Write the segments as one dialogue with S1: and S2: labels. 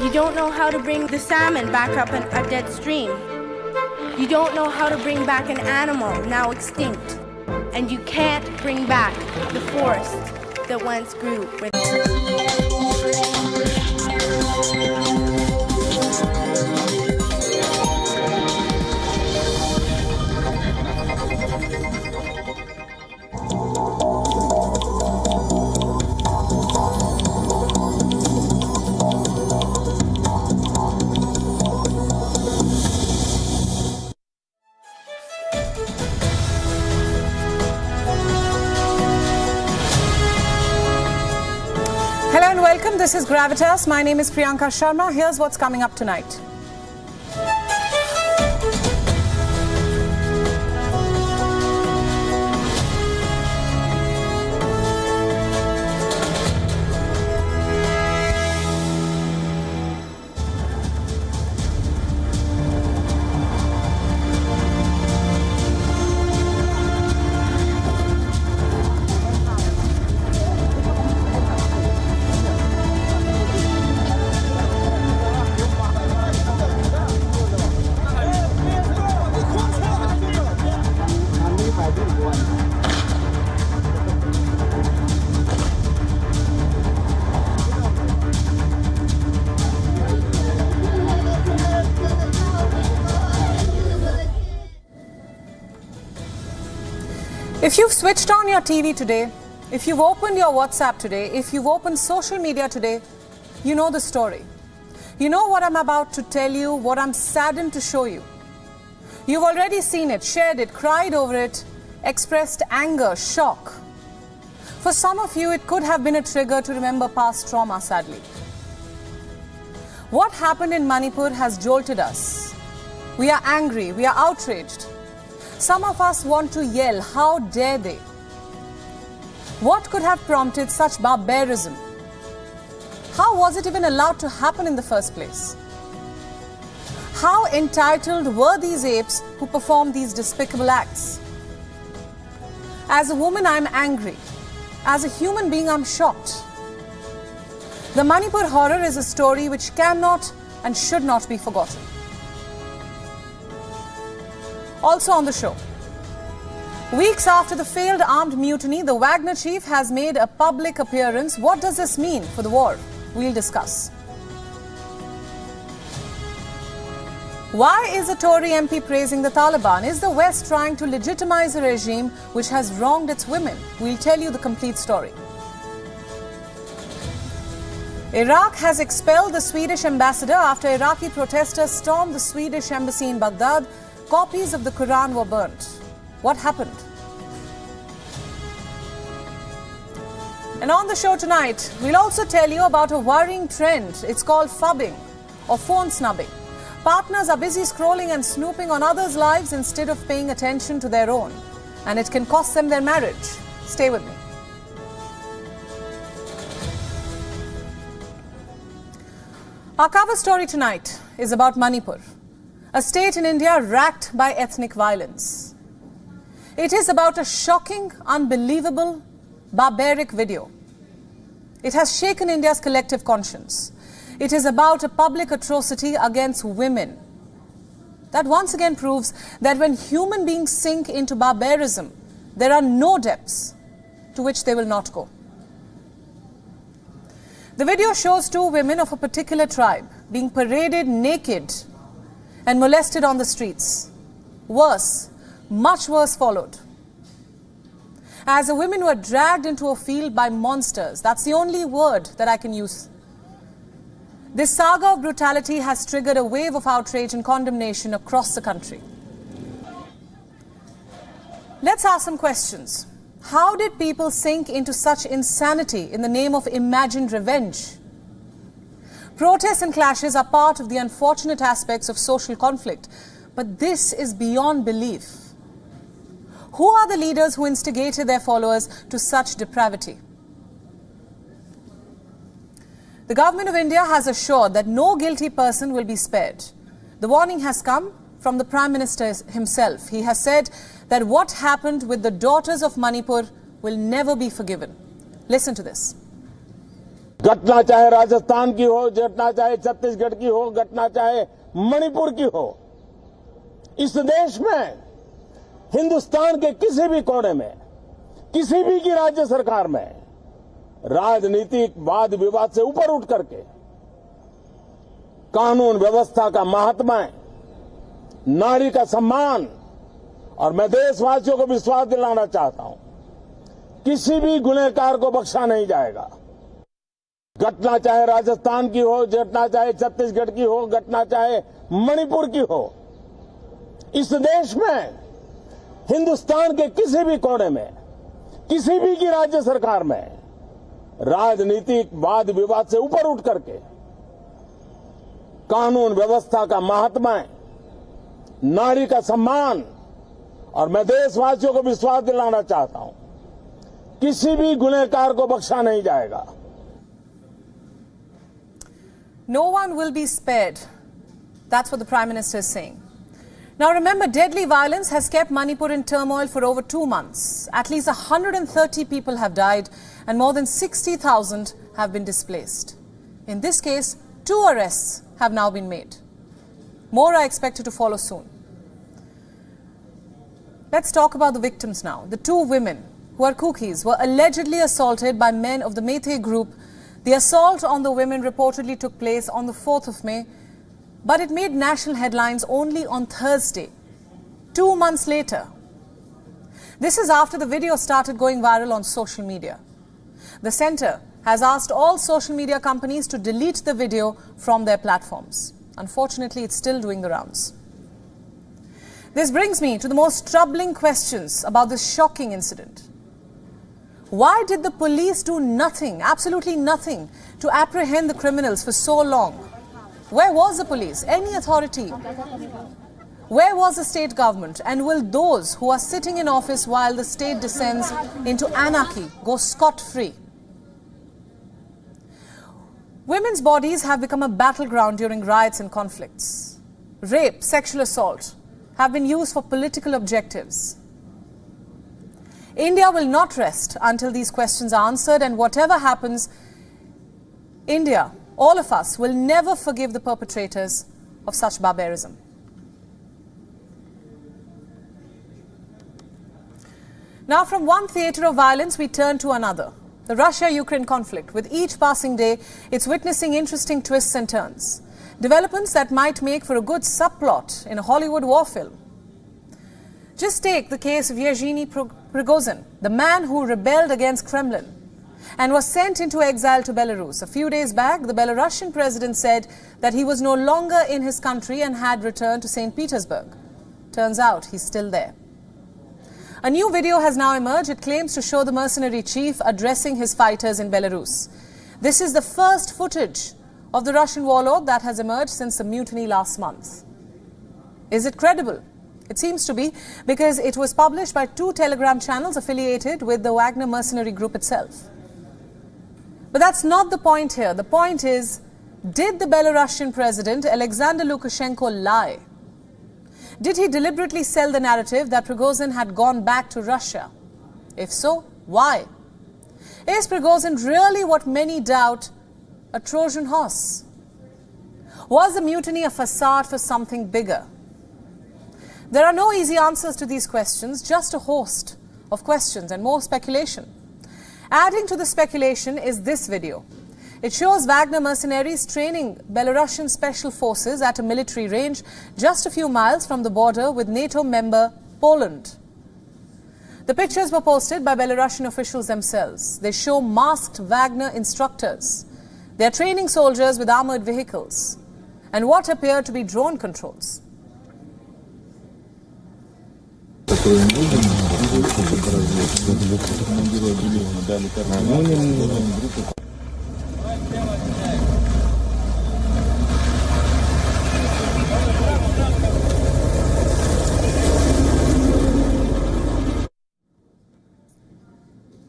S1: You don't know how to bring the salmon back up a dead stream. You don't know how to bring back an animal now extinct. And you can't bring back the forest that once grew.
S2: Hello and welcome. This is Gravitas. My name is Priyanka Sharma. Here's what's coming up tonight. If you've switched on your TV today, if you've opened your WhatsApp today, if you've opened social media today, you know the story. You know what I'm about to tell you, what I'm saddened to show you. You've already seen it, shared it, cried over it, expressed anger, shock. For some of you, it could have been a trigger to remember past trauma, sadly. What happened in Manipur has jolted us. We are angry, we are outraged. Some of us want to yell, how dare they? What could have prompted such barbarism? How was it even allowed to happen in the first place? How entitled were these apes who performed these despicable acts? As a woman, I'm angry. As a human being, I'm shocked. The Manipur Horror is a story which cannot and should not be forgotten. Also on the show, weeks after the failed armed mutiny, the Wagner chief has made a public appearance. What does this mean for the war? We'll discuss. Why is a Tory MP praising the Taliban? Is the West trying to legitimize a regime which has wronged its women? We'll tell you the complete story. Iraq has expelled the Swedish ambassador after Iraqi protesters stormed the Swedish embassy in Baghdad. Copies of the Quran were burnt. What happened? And on the show tonight, we'll also tell you about a worrying trend. It's called phubbing or phone snubbing. Partners are busy scrolling and snooping on others' lives instead of paying attention to their own. And it can cost them their marriage. Stay with me. Our cover story tonight is about Manipur, a state in India racked by ethnic violence. It is about a shocking, unbelievable, barbaric video. It has shaken India's collective conscience. It is about a public atrocity against women. That once again proves that when human beings sink into barbarism, there are no depths to which they will not go. The video shows two women of a particular tribe being paraded naked and molested on the streets. Worse, much worse followed. As the women were dragged into a field by monsters, that's the only word that I can use. This saga of brutality has triggered a wave of outrage and condemnation across the country. Let's ask some questions. How did people sink into such insanity in the name of imagined revenge? Protests and clashes are part of the unfortunate aspects of social conflict, but this is beyond belief. Who are the leaders who instigated their followers to such depravity? The government of India has assured that no guilty person will be spared. The warning has come from the Prime Minister himself. He has said that what happened with the daughters of Manipur will never be forgiven. Listen to this.
S3: घटना चाहे राजस्थान की हो, घटना चाहे छत्तीसगढ़ की हो, घटना चाहे मणिपुर की हो, इस देश में हिंदुस्तान के किसी भी कोने में, किसी भी की राज्य सरकार में राजनीतिक वाद विवाद से ऊपर उठ करके कानून व्यवस्था का महात्मा, नारी का सम्मान, और मैं देशवासियों को विश्वास दिलाना चाहता हूं, किसी भी गुनहगार को बख्शा नहीं जाएगा। घटना चाहे राजस्थान की हो, घटना चाहे छत्तीसगढ़ की हो, घटना चाहे मणिपुर की हो, इस देश में हिंदुस्तान के किसी भी कोने में, किसी भी की राज्य सरकार में राजनीतिक वाद विवाद से ऊपर उठ करके कानून व्यवस्था का महात्मा, नारी का सम्मान, और मैं देशवासियों को विश्वास दिलाना चाहता हूं, किसी भी गुनहगार को बख्शा नहीं जाएगा।
S2: No one will be spared. That's what the Prime Minister is saying. Now remember, deadly violence has kept Manipur in turmoil for over 2 months. At least 130 people have died and more than 60,000 have been displaced. In this case, 2 arrests have now been made. More are expected to follow soon. Let's talk about the victims now. The 2 women who are cookies were allegedly assaulted by men of the Meitei group. The assault on the women reportedly took place on the 4th of May, but it made national headlines only on Thursday, 2 months later. This is after the video started going viral on social media. The centre has asked all social media companies to delete the video from their platforms. Unfortunately, it's still doing the rounds. This brings me to the most troubling questions about this shocking incident. Why did the police do nothing, absolutely nothing, to apprehend the criminals for so long? Where was the police? Any authority? Where was the state government? And will those who are sitting in office while the state descends into anarchy go scot-free? Women's bodies have become a battleground during riots and conflicts. Rape, sexual assault have been used for political objectives. India will not rest until these questions are answered, and whatever happens, India, all of us, will never forgive the perpetrators of such barbarism. Now, from one theatre of violence, we turn to another. The Russia-Ukraine conflict. With each passing day, it's witnessing interesting twists and turns. Developments that might make for a good subplot in a Hollywood war film. Just take the case of Yevgeny Prigozhin, the man who rebelled against Kremlin and was sent into exile to Belarus. A few days back, the Belarusian president said that he was no longer in his country and had returned to St. Petersburg. Turns out he's still there. A new video has now emerged. It claims to show the mercenary chief addressing his fighters in Belarus. This is the first footage of the Russian warlord that has emerged since the mutiny last month. Is it credible? It seems to be, because it was published by 2 Telegram channels affiliated with the Wagner mercenary group itself. But that's not the point here. The point is, did the Belarusian president Alexander Lukashenko lie? Did he deliberately sell the narrative that Prigozhin had gone back to Russia? If so, why? Is Prigozhin really what many doubt, a Trojan horse? Was the mutiny a facade for something bigger? There are no easy answers to these questions, just a host of questions and more speculation. Adding to the speculation is this video. It shows Wagner mercenaries training Belarusian special forces at a military range just a few miles from the border with NATO member Poland. The pictures were posted by Belarusian officials themselves. They show masked Wagner instructors. They are training soldiers with armored vehicles and what appear to be drone controls.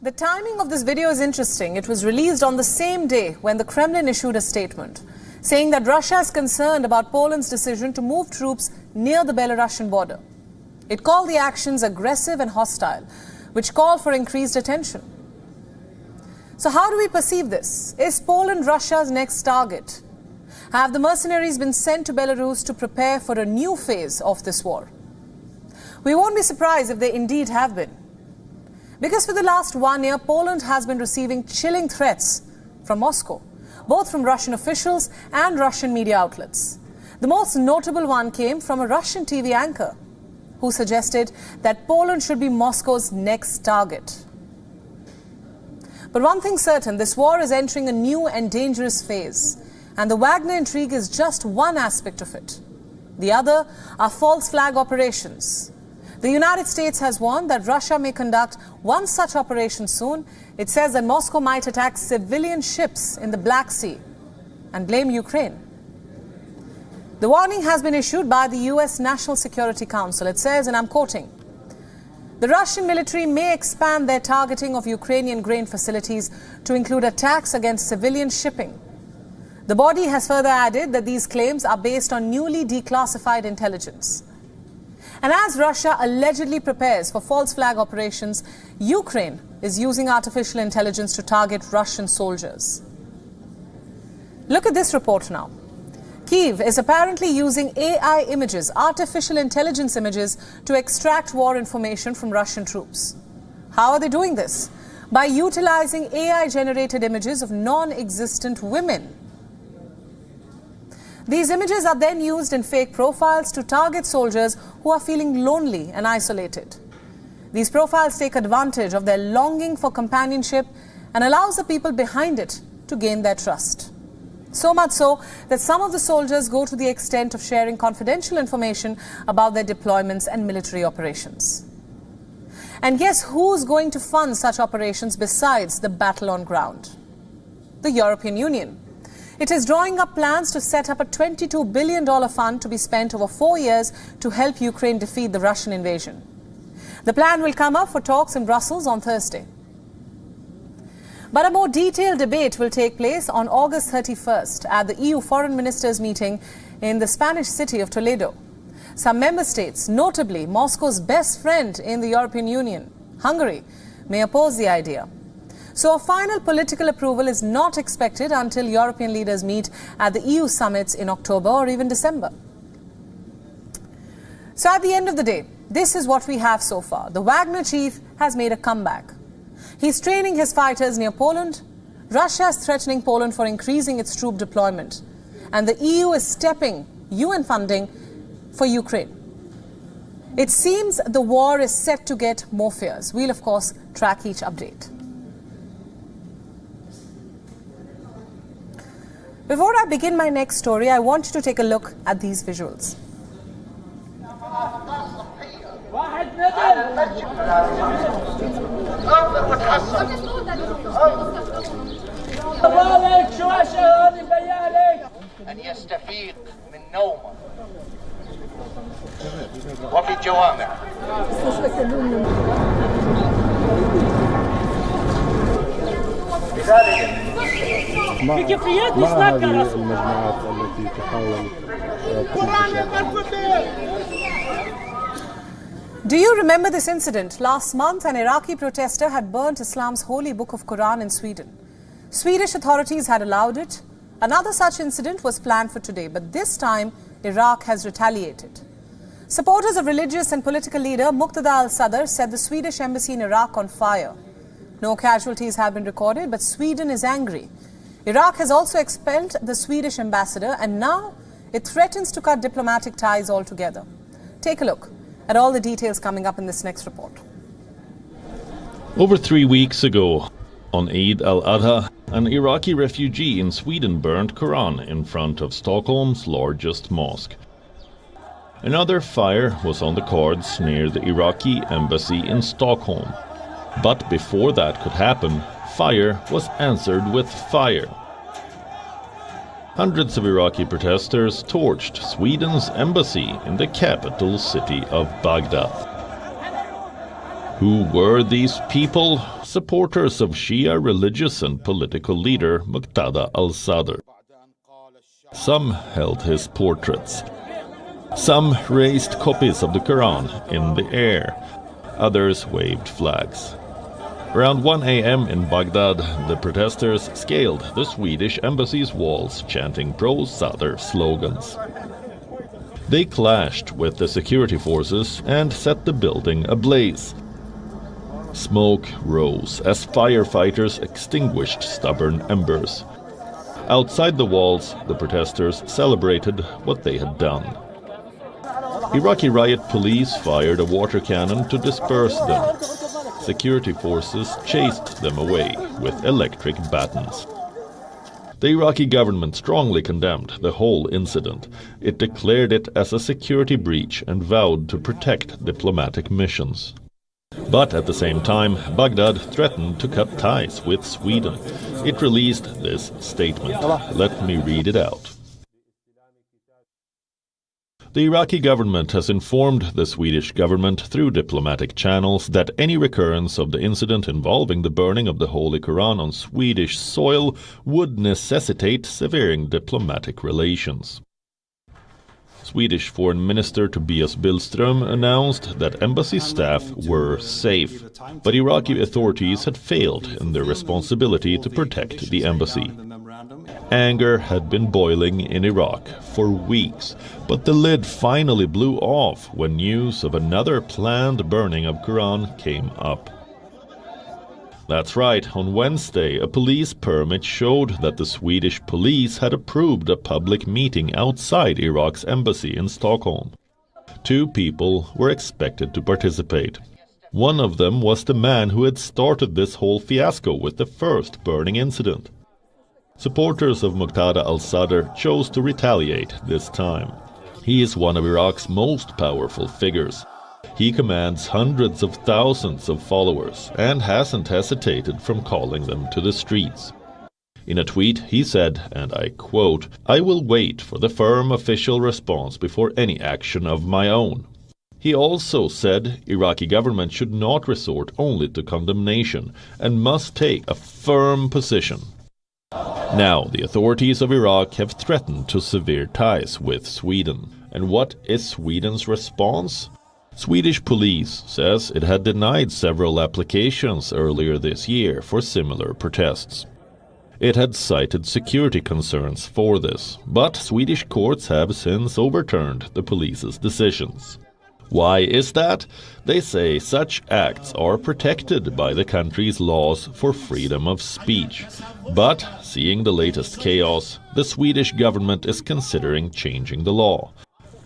S2: The timing of this video is interesting. It was released on the same day when the Kremlin issued a statement saying that Russia is concerned about Poland's decision to move troops near the Belarusian border. It called the actions aggressive and hostile, which call for increased attention. So how do we perceive this? Is Poland Russia's next target? Have the mercenaries been sent to Belarus to prepare for a new phase of this war? We won't be surprised if they indeed have been. Because for the last 1 year, Poland has been receiving chilling threats from Moscow, both from Russian officials and Russian media outlets. The most notable one came from a Russian TV anchor who suggested that Poland should be Moscow's next target. But one thing's certain, this war is entering a new and dangerous phase, and the Wagner intrigue is just one aspect of it. The other are false flag operations. The United States has warned that Russia may conduct one such operation soon. It says that Moscow might attack civilian ships in the Black Sea and blame Ukraine. The warning has been issued by the US National Security Council. It says, and I'm quoting, "The Russian military may expand their targeting of Ukrainian grain facilities to include attacks against civilian shipping." The body has further added that these claims are based on newly declassified intelligence. And as Russia allegedly prepares for false flag operations, Ukraine is using artificial intelligence to target Russian soldiers. Look at this report now. Kyiv is apparently using AI images, artificial intelligence images, to extract war information from Russian troops. How are they doing this? By utilizing AI-generated images of non-existent women. These images are then used in fake profiles to target soldiers who are feeling lonely and isolated. These profiles take advantage of their longing for companionship and allows the people behind it to gain their trust. So much so that some of the soldiers go to the extent of sharing confidential information about their deployments and military operations. And guess who's going to fund such operations besides the battle on ground? The European Union. It is drawing up plans to set up a $22 billion fund to be spent over 4 years to help Ukraine defeat the Russian invasion. The plan will come up for talks in Brussels on Thursday. But a more detailed debate will take place on August 31st at the EU Foreign Ministers meeting in the Spanish city of Toledo. Some member states, notably Moscow's best friend in the European Union, Hungary, may oppose the idea. So a final political approval is not expected until European leaders meet at the EU summits in October or even December. So at the end of the day, this is what we have so far. The Wagner chief has made a comeback. He's training his fighters near Poland. Russia is threatening Poland for increasing its troop deployment. And the EU is stepping UN funding for Ukraine. It seems the war is set to get more fierce. We'll, of course, track each update. Before I begin my next story, I want you to take a look at these visuals.
S4: أن يستفيق من نومه وفي الجوامع.
S5: ما هذه المجموعات التي تحاول
S2: Do you remember this incident? Last month, an Iraqi protester had burnt Islam's holy book of Quran in Sweden. Swedish authorities had allowed it. Another such incident was planned for today, but this time, Iraq has retaliated. Supporters of religious and political leader Muqtada al-Sadr set the Swedish embassy in Iraq on fire. No casualties have been recorded, but Sweden is angry. Iraq has also expelled the Swedish ambassador, and now it threatens to cut diplomatic ties altogether. Take a look at all the details coming up in this next report.
S6: Over 3 weeks ago, on Eid al-Adha, an Iraqi refugee in Sweden burned Quran in front of Stockholm's largest mosque. Another fire was on the cards near the Iraqi embassy in Stockholm. But before that could happen, fire was answered with fire. Hundreds of Iraqi protesters torched Sweden's embassy in the capital city of Baghdad. Who were these people? Supporters of Shia religious and political leader Muqtada al-Sadr. Some held his portraits. Some raised copies of the Quran in the air. Others waved flags. Around 1 a.m. in Baghdad, the protesters scaled the Swedish embassy's walls, chanting pro-Sadr slogans. They clashed with the security forces and set the building ablaze. Smoke rose as firefighters extinguished stubborn embers. Outside the walls, the protesters celebrated what they had done. Iraqi riot police fired a water cannon to disperse them. Security forces chased them away with electric batons. The Iraqi government strongly condemned the whole incident. It declared it as a security breach and vowed to protect diplomatic missions. But at the same time, Baghdad threatened to cut ties with Sweden. It released this statement. Let me read it out. The Iraqi government has informed the Swedish government through diplomatic channels that any recurrence of the incident involving the burning of the Holy Quran on Swedish soil would necessitate severing diplomatic relations. Swedish Foreign Minister Tobias Billström announced that embassy staff were safe, but Iraqi authorities had failed in their responsibility to protect the embassy. Anger had been boiling in Iraq for weeks, but the lid finally blew off when news of another planned burning of Quran came up. That's right, on Wednesday, a police permit showed that the Swedish police had approved a public meeting outside Iraq's embassy in Stockholm. 2 people were expected to participate. One of them was the man who had started this whole fiasco with the first burning incident. Supporters of Muqtada al-Sadr chose to retaliate this time. He is one of Iraq's most powerful figures. He commands hundreds of thousands of followers and hasn't hesitated from calling them to the streets. In a tweet, he said, and I quote, "I will wait for the firm official response before any action of my own." He also said Iraqi government should not resort only to condemnation and must take a firm position. Now, the authorities of Iraq have threatened to sever ties with Sweden. And what is Sweden's response? Swedish police says it had denied several applications earlier this year for similar protests. It had cited security concerns for this, but Swedish courts have since overturned the police's decisions. Why is that? They say such acts are protected by the country's laws for freedom of speech. But, seeing the latest chaos, the Swedish government is considering changing the law.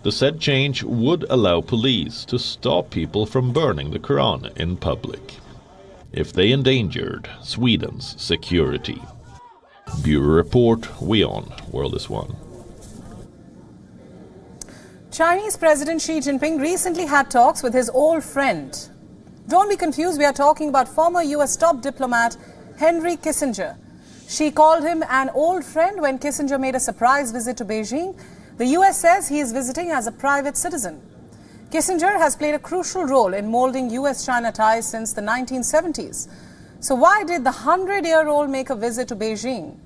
S6: The said change would allow police to stop people from burning the Quran in public, if they endangered Sweden's security. Bureau Report, WION World is One.
S2: Chinese President Xi Jinping recently had talks with his old friend. Don't be confused, we are talking about former US top diplomat Henry Kissinger. Xi called him an old friend when Kissinger made a surprise visit to Beijing. The US says he is visiting as a private citizen. Kissinger has played a crucial role in molding US-China ties since the 1970s. So why did the 100-year-old make a visit to Beijing?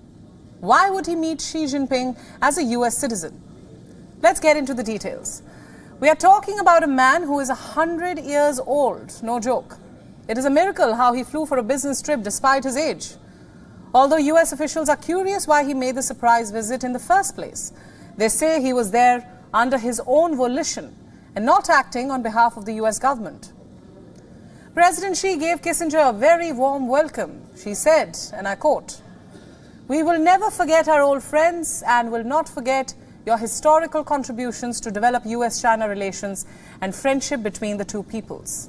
S2: Why would he meet Xi Jinping as a US citizen? Let's get into the details. We are talking about a man who is 100 years old, no joke. It is a miracle how he flew for a business trip despite his age. Although US officials are curious why he made the surprise visit in the first place. They say he was there under his own volition and not acting on behalf of the US government. President Xi gave Kissinger a very warm welcome. She said, and I quote, "We will never forget our old friends and will not forget your historical contributions to develop US-China relations and friendship between the two peoples."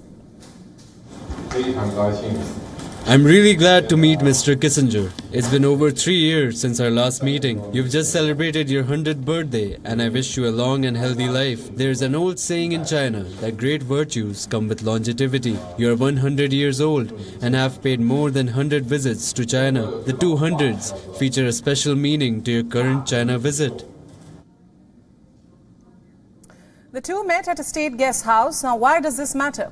S7: I'm really glad to meet Mr. Kissinger. It's been over 3 years since our last meeting. You've just celebrated your 100th birthday, and I wish you a long and healthy life. There's an old saying in China that great virtues come with longevity. You're 100 years old and have paid more than 100 visits to China. The 200s feature a special meaning to your current China visit.
S2: The two met at a state guest house. Now, why does this matter?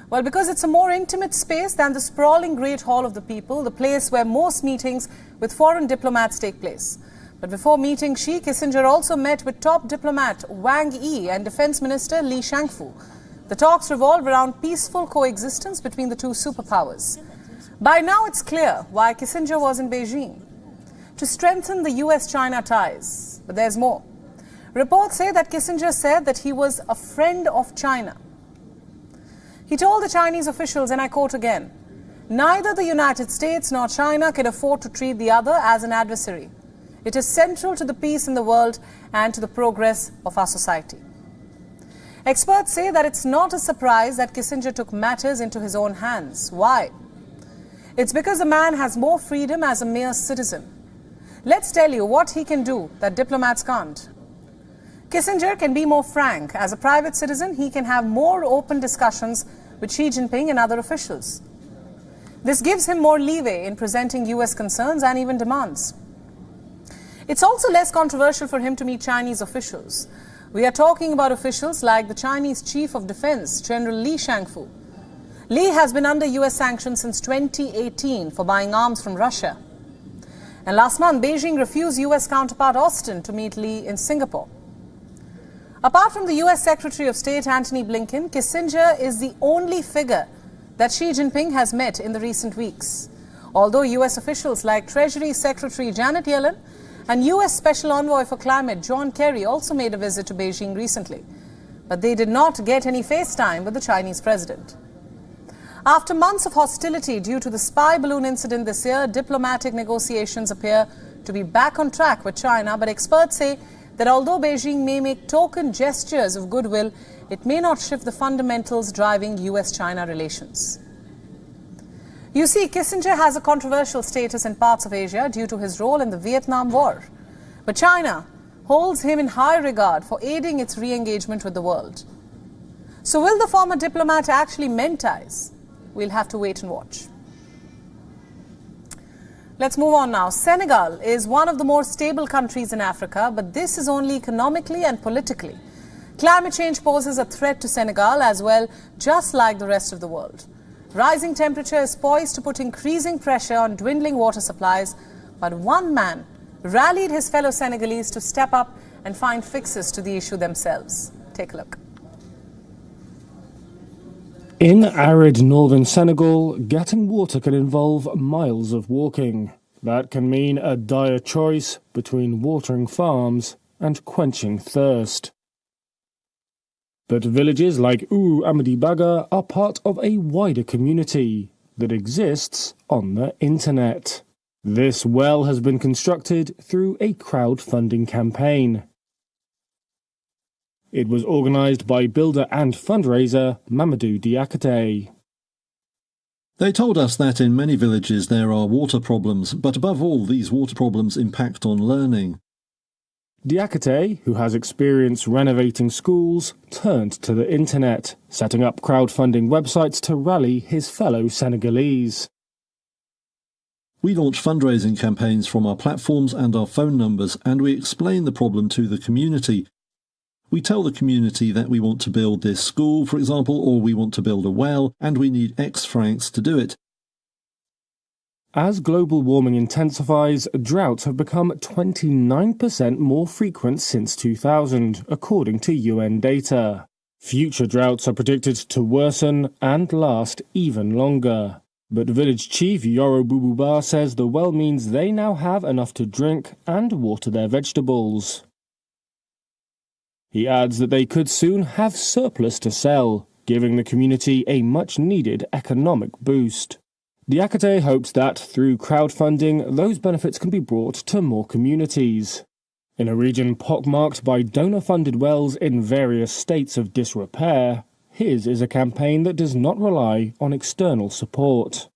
S2: Well, because it's a more intimate space than the sprawling Great Hall of the People, the place where most meetings with foreign diplomats take place. But before meeting Xi, Kissinger also met with top diplomat Wang Yi and Defense Minister Li Shangfu. The talks revolved around peaceful coexistence between the two superpowers. By now it's clear why Kissinger was in Beijing. To strengthen the US-China ties. But there's more. Reports say that Kissinger said that he was a friend of China. He told the Chinese officials, and I quote again, "Neither the United States nor China can afford to treat the other as an adversary. It is central to the peace in the world and to the progress of our society." Experts say that it's not a surprise that Kissinger took matters into his own hands. Why? It's because the man has more freedom as a mere citizen. Let's tell you what he can do that diplomats can't. Kissinger can be more frank. As a private citizen, he can have more open discussions with Xi Jinping and other officials. This gives him more leeway in presenting US concerns and even demands. It's also less controversial for him to meet Chinese officials. We are talking about officials like the Chinese Chief of Defense, General Li Shangfu. Li has been under US sanctions since 2018 for buying arms from Russia. And last month, Beijing refused US counterpart Austin to meet Li in Singapore. Apart from the US Secretary of State Antony Blinken, Kissinger is the only figure that Xi Jinping has met in the recent weeks. Although US officials like Treasury Secretary Janet Yellen and US Special Envoy for Climate John Kerry also made a visit to Beijing recently. But they did not get any FaceTime with the Chinese president. After months of hostility due to the spy balloon incident this year, diplomatic negotiations appear to be back on track with China, but experts say that although Beijing may make token gestures of goodwill, it may not shift the fundamentals driving US-China relations. You see, Kissinger has a controversial status in parts of Asia due to his role in the Vietnam War. But China holds him in high regard for aiding its re-engagement with the world. So will the former diplomat actually mend ties? We'll have to wait and watch. Let's move on now. Senegal is one of the more stable countries in Africa, but this is only economically and politically. Climate change poses a threat to Senegal as well, just like the rest of the world. Rising temperature is poised to put increasing pressure on dwindling water supplies, but one man rallied his fellow Senegalese to step up and find fixes to the issue themselves. Take a look.
S8: In arid northern Senegal, getting water can involve miles of walking. That can mean a dire choice between watering farms and quenching thirst. But villages like Ourou Amadi Baga are part of a wider community that exists on the internet. This well has been constructed through a crowdfunding campaign. It was organised by builder and fundraiser Mamadou Diakate.
S9: They told us that in many villages there are water problems, but above all, these water problems impact on learning.
S8: Diakate, who has experience renovating schools, turned to the internet, setting up crowdfunding websites to rally his fellow Senegalese.
S9: We launch fundraising campaigns from our platforms and our phone numbers, and we explain the problem to the community. We tell the community that we want to build this school, for example, or we want to build a well, and we need X francs to do it.
S8: As global warming intensifies, droughts have become 29% more frequent since 2000, according to UN data. Future droughts are predicted to worsen and last even longer. But village chief Yoro Bububa says the well means they now have enough to drink and water their vegetables. He adds that they could soon have surplus to sell, giving the community a much-needed economic boost. Diakate hopes that, through crowdfunding, those benefits can be brought to more communities. In a region pockmarked by donor-funded wells in various states of disrepair, his is a campaign that does not rely on external support.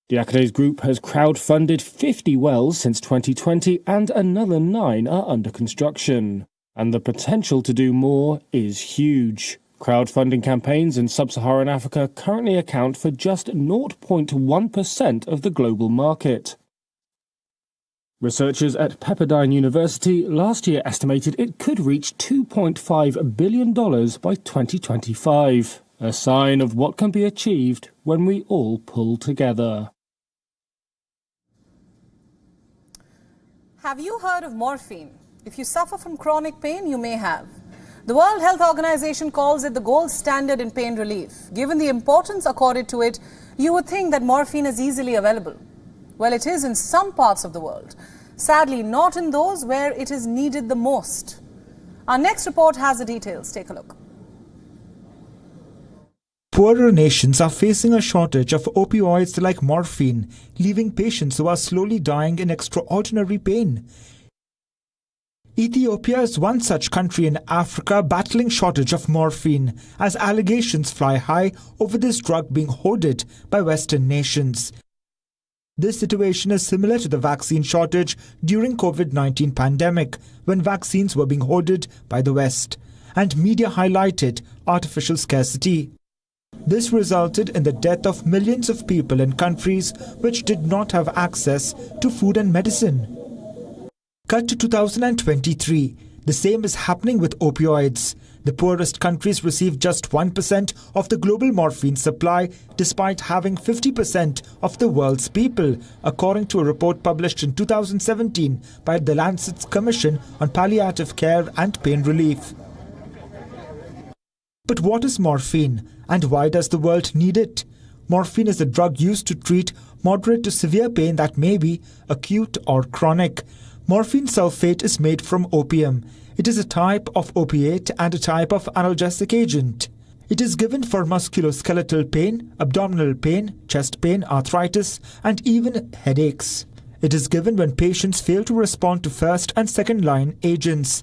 S8: Diakate's group has crowdfunded 50 wells since 2020 and another 9 are under construction. And the potential to do more is huge. Crowdfunding campaigns in sub-Saharan Africa currently account for just 0.1% of the global market. Researchers at Pepperdine University last year estimated it could reach $2.5 billion by 2025, a sign of what can be achieved when we all pull together.
S2: Have you heard of morphine? If you suffer from chronic pain, you may have. The World Health Organization calls it the gold standard in pain relief. Given the importance accorded to it, You would think that morphine is easily available. Well, it is in some parts of the world. Sadly, not in those where it is needed the most. Our next report has the details. Take a look.
S10: Poorer nations are facing a shortage of opioids like morphine, leaving patients who are slowly dying in extraordinary pain. Ethiopia is one such country in Africa battling shortage of morphine, as allegations fly high over this drug being hoarded by Western nations. This situation is similar to the vaccine shortage during COVID-19 pandemic, when vaccines were being hoarded by the West, and media highlighted artificial scarcity. This resulted in the death of millions of people in countries which did not have access to food and medicine. Cut to 2023, the same is happening with opioids. The poorest countries receive just 1% of the global morphine supply, despite having 50% of the world's people, according to a report published in 2017 by the Lancet's Commission on Palliative Care and Pain Relief. But what is morphine, and why does the world need it? Morphine is a drug used to treat moderate to severe pain that may be acute or chronic. Morphine sulfate is made from opium. It is a type of opiate and a type of analgesic agent. It is given for musculoskeletal pain, abdominal pain, chest pain, arthritis, and even headaches. It is given when patients fail to respond to first and second line agents.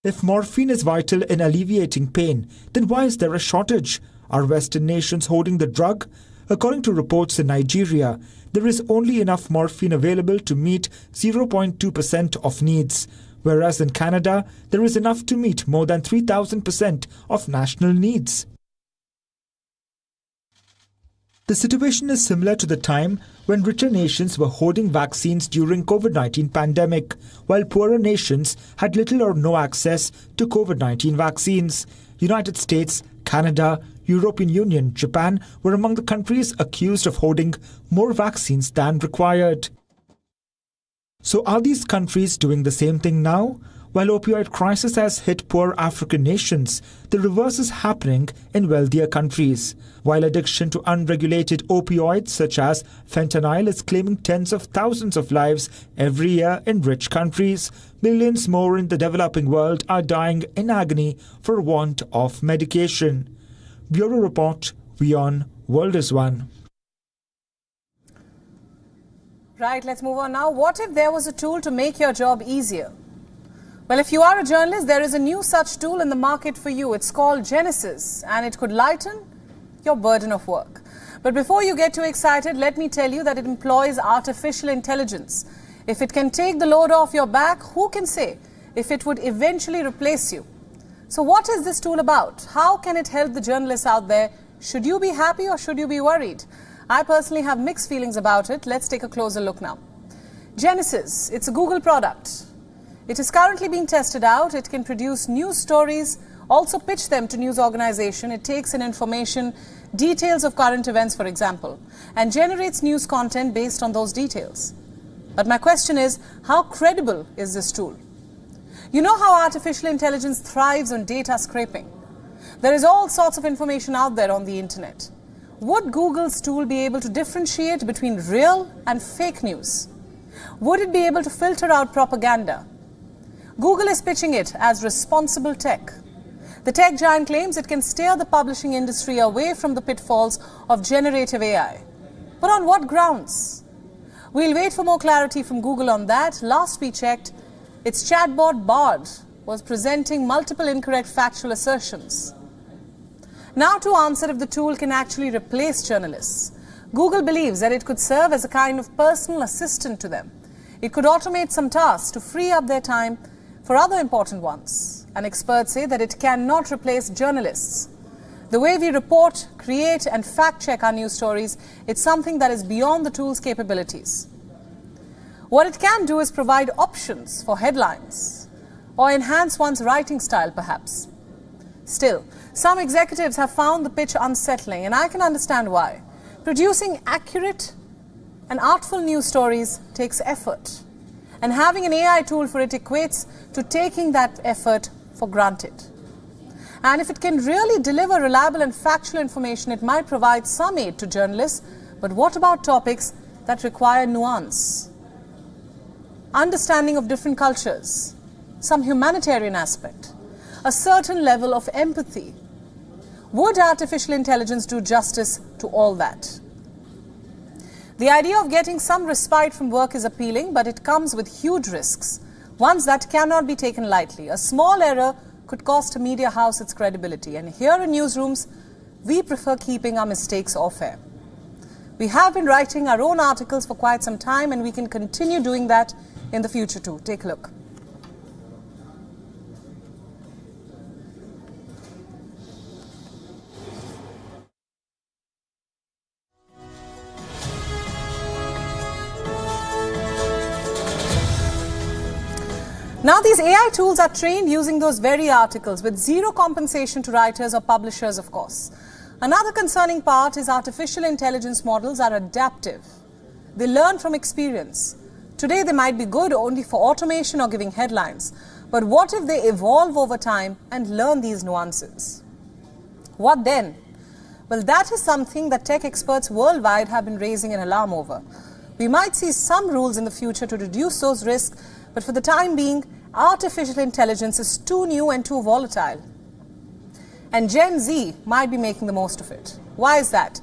S10: If morphine is vital in alleviating pain, then why is there a shortage? Are Western nations hoarding the drug? According to reports in Nigeria, there is only enough morphine available to meet 0.2% of needs, whereas in Canada, there is enough to meet more than 3,000% of national needs. The situation is similar to the time when richer nations were hoarding vaccines during COVID-19 pandemic, while poorer nations had little or no access to COVID-19 vaccines. United States, Canada, European Union, Japan were among the countries accused of hoarding more vaccines than required. So are these countries doing the same thing now? While opioid crisis has hit poor African nations, the reverse is happening in wealthier countries. While addiction to unregulated opioids such as fentanyl is claiming tens of thousands of lives every year in rich countries, millions more in the developing world are dying in agony for want of medication. Bureau Report, WION World is One.
S2: Right, let's move on now. What if there was a tool to make your job easier? Well, if you are a journalist, there is a new such tool in the market for you. It's called Genesis, and it could lighten your burden of work. But before you get too excited, let me tell you that it employs artificial intelligence. If it can take the load off your back, who can say if it would eventually replace you? So what is this tool about? How can it help the journalists out there? Should you be happy or should you be worried? I personally have mixed feelings about it. Let's take a closer look now. Genesis, it's a Google product. It is currently being tested out. It can produce news stories, also pitch them to news organization. It takes in information, details of current events, for example, and generates news content based on those details. But my question is, how credible is this tool? You know how artificial intelligence thrives on data scraping. There is all sorts of information out there on the internet. Would Google's tool be able to differentiate between real and fake news? Would it be able to filter out propaganda? Google is pitching it as responsible tech. The tech giant claims it can steer the publishing industry away from the pitfalls of generative AI. But on what grounds? We'll wait for more clarity from Google on that. Last we checked, its chatbot Bard was presenting multiple incorrect factual assertions. Now to answer if the tool can actually replace journalists. Google believes that it could serve as a kind of personal assistant to them. It could automate some tasks to free up their time for other important ones. And experts say that it cannot replace journalists. The way we report, create and fact-check our news stories, it's something that is beyond the tool's capabilities. What it can do is provide options for headlines or enhance one's writing style, perhaps. Still, some executives have found the pitch unsettling, and I can understand why. Producing accurate and artful news stories takes effort, and having an AI tool for it equates to taking that effort for granted. And if it can really deliver reliable and factual information, it might provide some aid to journalists. But what about topics that require nuance, understanding of different cultures, some humanitarian aspect, a certain level of empathy? Would artificial intelligence do justice to all that? The idea of getting some respite from work is appealing, but it comes with huge risks, ones that cannot be taken lightly. A small error could cost a media house its credibility, and here in newsrooms, we prefer keeping our mistakes off air. We have been writing our own articles for quite some time, and we can continue doing that in the future too. Take a look. Now these AI tools are trained using those very articles with zero compensation to writers or publishers, of course. Another concerning part is artificial intelligence models are adaptive. They learn from experience. Today they might be good only for automation or giving headlines. But what if they evolve over time and learn these nuances? What then? Well, that is something that tech experts worldwide have been raising an alarm over. We might see some rules in the future to reduce those risks, but for the time being, artificial intelligence is too new and too volatile. And Gen Z might be making the most of it. Why is that?